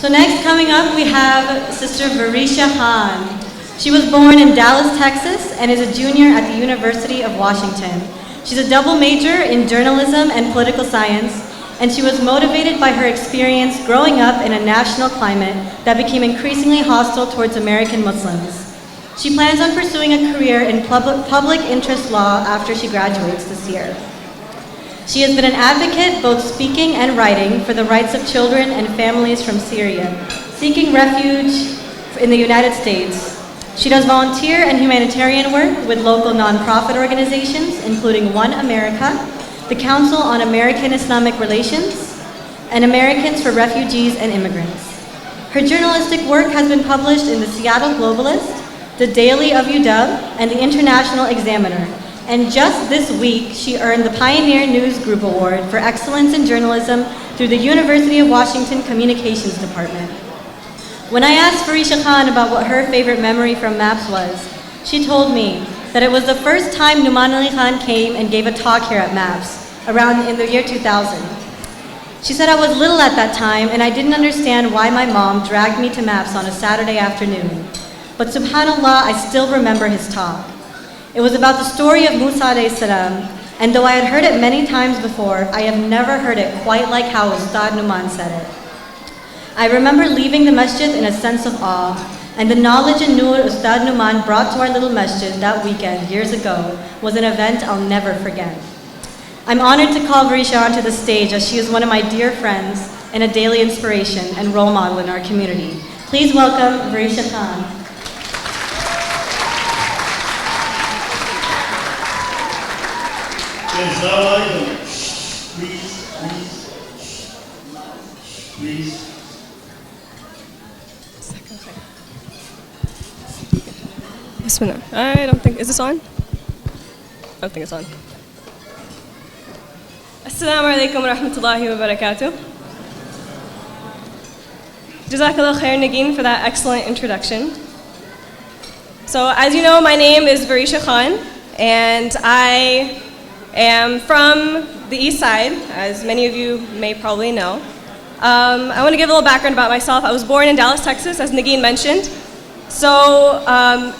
So next, coming up, we have Sister Varisha Khan. She was born in Dallas, Texas, and is a junior at the University of Washington. She's a double major in journalism and political science, and she was motivated by her experience growing up in a national climate that became increasingly hostile towards American Muslims. She plans on pursuing a career in public interest law after she graduates this year. She has been an advocate, both speaking and writing, for the rights of children and families from Syria, seeking refuge in the United States. She does volunteer and humanitarian work with local nonprofit organizations, including One America, the Council on American Islamic Relations, and Americans for Refugees and Immigrants. Her journalistic work has been published in the Seattle Globalist, the Daily of UW, and the International Examiner. And just this week, she earned the Pioneer News Group Award for Excellence in Journalism through the University of Washington Communications Department. When I asked Varisha Khan about what her favorite memory from MAPS was, she told me that it was the first time Numan Ali Khan came and gave a talk here at MAPS, around in the year 2000. She said I was little at that time and I didn't understand why my mom dragged me to MAPS on a Saturday afternoon. But subhanAllah, I still remember his talk. It was about the story of Musa alayhi salam, and though I had heard it many times before, I have never heard it quite like how Ustad Numan said it. I remember leaving the masjid in a sense of awe, and the knowledge and nur Ustad Numan brought to our little masjid that weekend, years ago, was an event I'll never forget. I'm honored to call Varisha onto the stage as she is one of my dear friends and a daily inspiration and role model in our community. Please welcome Varisha Khan. Please. Bismillah. I don't think, is this on? I don't think it's on. Assalamu alaikum wa rahmatullahi wa barakatuh. Jazakallah khair Nagin for that excellent introduction. So as you know, my name is Varisha Khan, and I am from the East Side, as many of you may probably know. I want to give a little background about myself. I was born in Dallas, Texas, as Nagin mentioned. So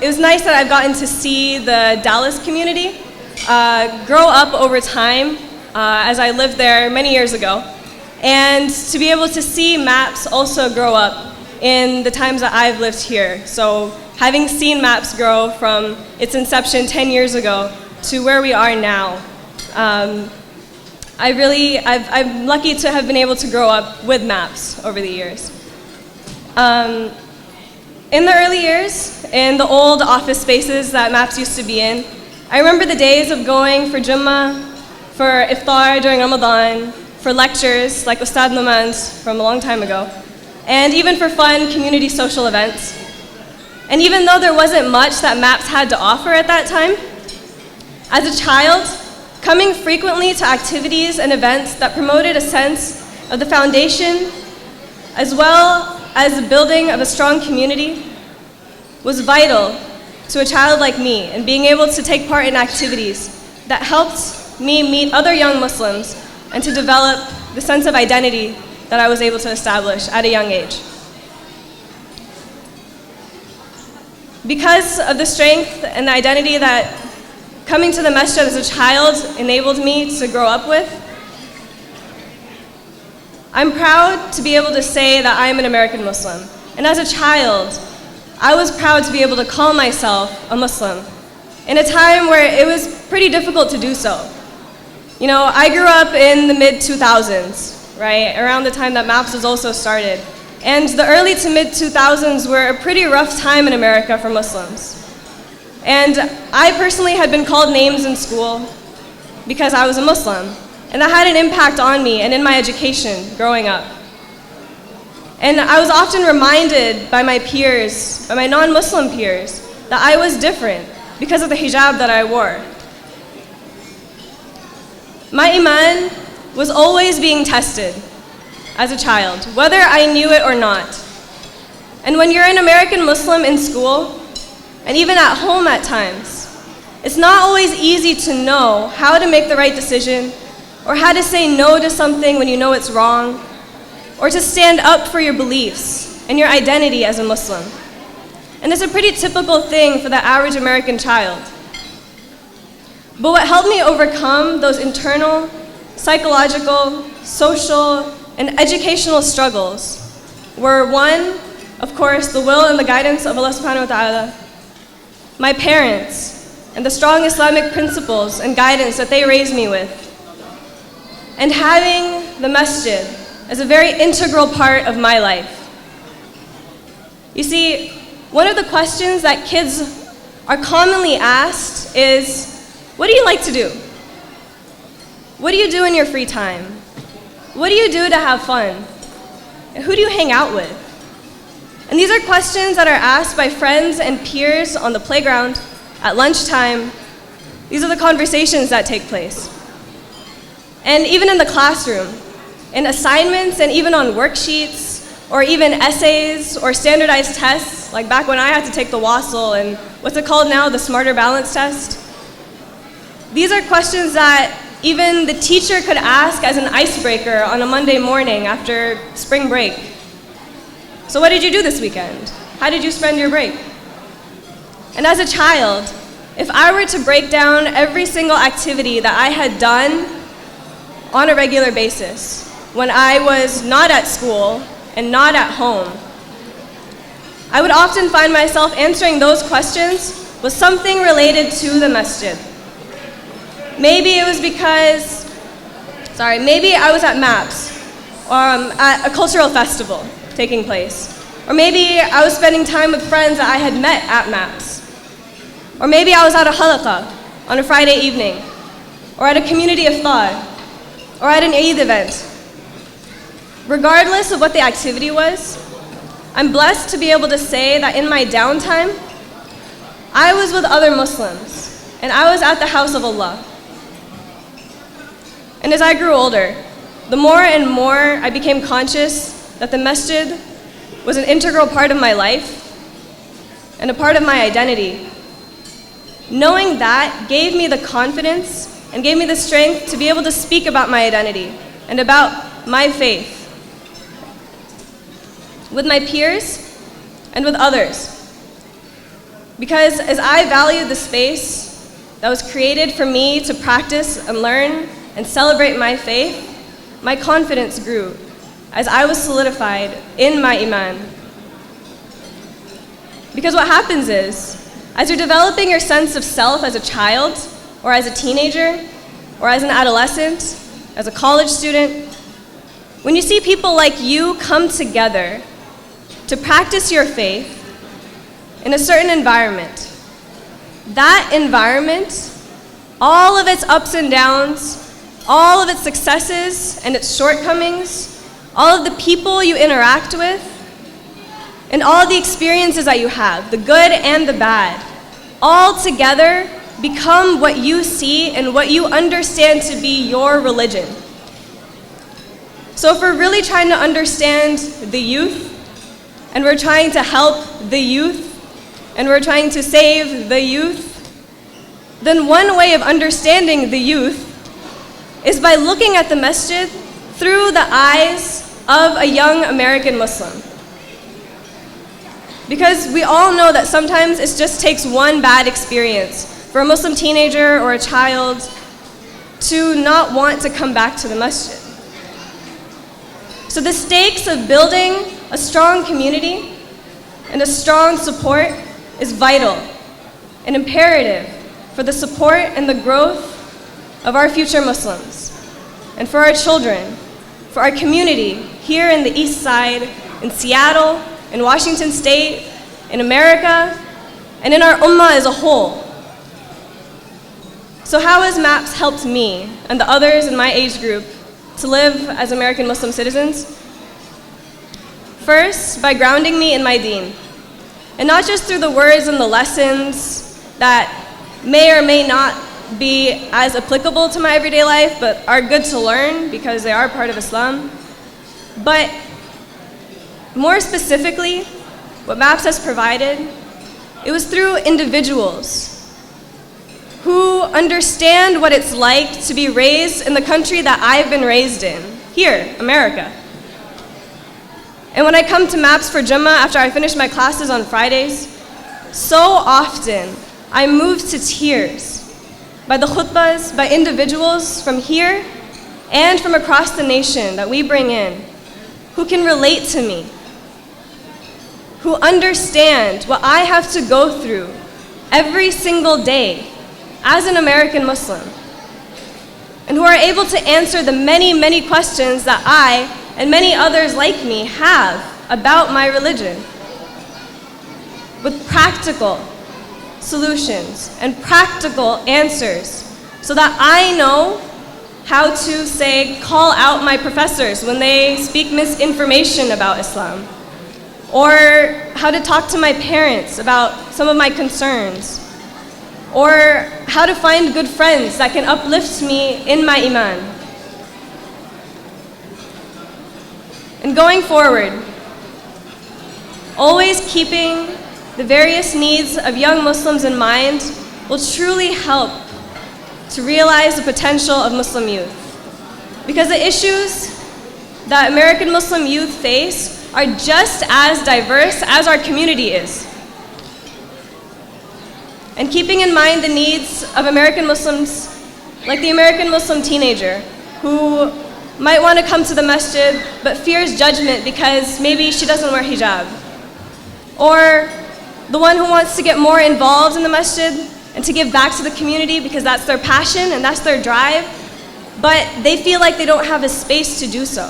it was nice that I've gotten to see the Dallas community grow up over time as I lived there many years ago. And to be able to see MAPS also grow up in the times that I've lived here. So having seen MAPS grow from its inception 10 years ago to where we are now, I'm lucky to have been able to grow up with MAPS over the years. In the early years, in the old office spaces that MAPS used to be in, I remember the days of going for Jummah, for iftar during Ramadan, for lectures like Ustad Numan's from a long time ago, and even for fun community social events. And even though there wasn't much that MAPS had to offer at that time, as a child, coming frequently to activities and events that promoted a sense of the foundation, as well as the building of a strong community, was vital to a child like me, and being able to take part in activities that helped me meet other young Muslims and to develop the sense of identity that I was able to establish at a young age. Because of the strength and the identity that coming to the masjid as a child enabled me to grow up with, I'm proud to be able to say that I am an American Muslim. And as a child, I was proud to be able to call myself a Muslim in a time where it was pretty difficult to do so. You know, I grew up in the mid-2000s, right? Around the time that MAPS was also started. And the early to mid-2000s were a pretty rough time in America for Muslims. And I personally had been called names in school because I was a Muslim. And that had an impact on me and in my education growing up. And I was often reminded by my peers, by my non-Muslim peers, that I was different because of the hijab that I wore. My iman was always being tested as a child, whether I knew it or not. And when you're an American Muslim in school, and even at home at times, it's not always easy to know how to make the right decision, or how to say no to something when you know it's wrong, or to stand up for your beliefs and your identity as a Muslim. And it's a pretty typical thing for the average American child. But what helped me overcome those internal, psychological, social, and educational struggles were one, of course, the will and the guidance of Allah subhanahu wa ta'ala, my parents, and the strong Islamic principles and guidance that they raised me with, and having the masjid as a very integral part of my life. You see, one of the questions that kids are commonly asked is, what do you like to do? What do you do in your free time? What do you do to have fun? Who do you hang out with? And these are questions that are asked by friends and peers on the playground, at lunchtime. These are the conversations that take place. And even in the classroom, in assignments and even on worksheets, or even essays or standardized tests, like back when I had to take the WASL and what's it called now, the Smarter Balance Test. These are questions that even the teacher could ask as an icebreaker on a Monday morning after spring break. So what did you do this weekend? How did you spend your break? And as a child, if I were to break down every single activity that I had done on a regular basis, when I was not at school and not at home, I would often find myself answering those questions with something related to the masjid. Maybe it was because, maybe I was at MAPS, or at a cultural festival taking place. Or maybe I was spending time with friends that I had met at MAPS. Or maybe I was at a halaqah on a Friday evening, or at a community iftar, or at an Eid event. Regardless of what the activity was, I'm blessed to be able to say that in my downtime, I was with other Muslims, and I was at the house of Allah. And as I grew older, the more and more I became conscious that the masjid was an integral part of my life and a part of my identity. Knowing that gave me the confidence and gave me the strength to be able to speak about my identity and about my faith with my peers and with others. Because as I valued the space that was created for me to practice and learn and celebrate my faith, my confidence grew as I was solidified in my iman. Because what happens is, as you're developing your sense of self as a child, or as a teenager, or as an adolescent, as a college student, when you see people like you come together to practice your faith in a certain environment, that environment, all of its ups and downs, all of its successes and its shortcomings, all of the people you interact with, and all the experiences that you have, the good and the bad, all together become what you see and what you understand to be your religion. So if we're really trying to understand the youth, and we're trying to help the youth, and we're trying to save the youth, then one way of understanding the youth is by looking at the masjid through the eyes of a young American Muslim. Because we all know that sometimes it just takes one bad experience for a Muslim teenager or a child to not want to come back to the masjid. So the stakes of building a strong community and a strong support is vital and imperative for the support and the growth of our future Muslims, and for our children, for our community here in the East Side, in Seattle, in Washington State, in America, and in our ummah as a whole. So how has MAPS helped me and the others in my age group to live as American Muslim citizens? First, by grounding me in my deen, and not just through the words and the lessons that may or may not be as applicable to my everyday life, but are good to learn because they are part of Islam. But more specifically, what MAPS has provided, it was through individuals who understand what it's like to be raised in the country that I've been raised in, here, America. And when I come to MAPS for Jummah after I finish my classes on Fridays, so often I'm moved to tears by the khutbahs, by individuals from here and from across the nation that we bring in, who can relate to me, who understand what I have to go through every single day as an American Muslim, and who are able to answer the many, many questions that I and many others like me have about my religion with practical solutions and practical answers so that I know how to, say, call out my professors when they speak misinformation about Islam, or how to talk to my parents about some of my concerns, or how to find good friends that can uplift me in my iman. And going forward, always keeping the various needs of young Muslims in mind will truly help to realize the potential of Muslim youth. Because the issues that American Muslim youth face are just as diverse as our community is. And keeping in mind the needs of American Muslims, like the American Muslim teenager who might want to come to the masjid but fears judgment because maybe she doesn't wear hijab. Or the one who wants to get more involved in the masjid and to give back to the community because that's their passion and that's their drive, but they feel like they don't have a space to do so.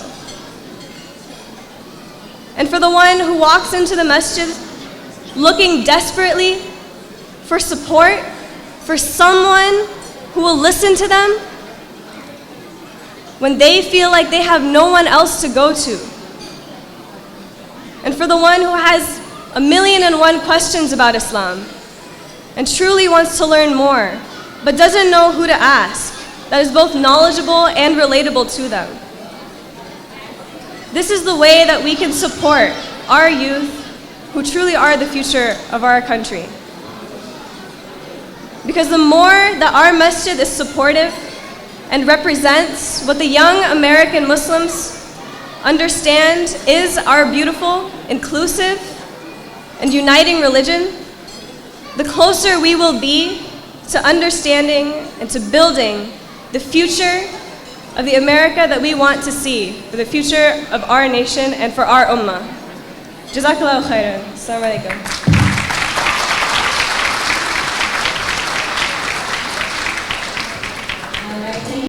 And for the one who walks into the masjid looking desperately for support, for someone who will listen to them when they feel like they have no one else to go to. And for the one who has 1,000,001 questions about Islam and truly wants to learn more, but doesn't know who to ask, that is both knowledgeable and relatable to them. This is the way that we can support our youth who truly are the future of our country. Because the more that our masjid is supportive and represents what the young American Muslims understand is our beautiful, inclusive, and uniting religion, the closer we will be to understanding and to building the future of the America that we want to see, for the future of our nation and for our ummah. Jazakallahu khairan. Assalamu alaikum.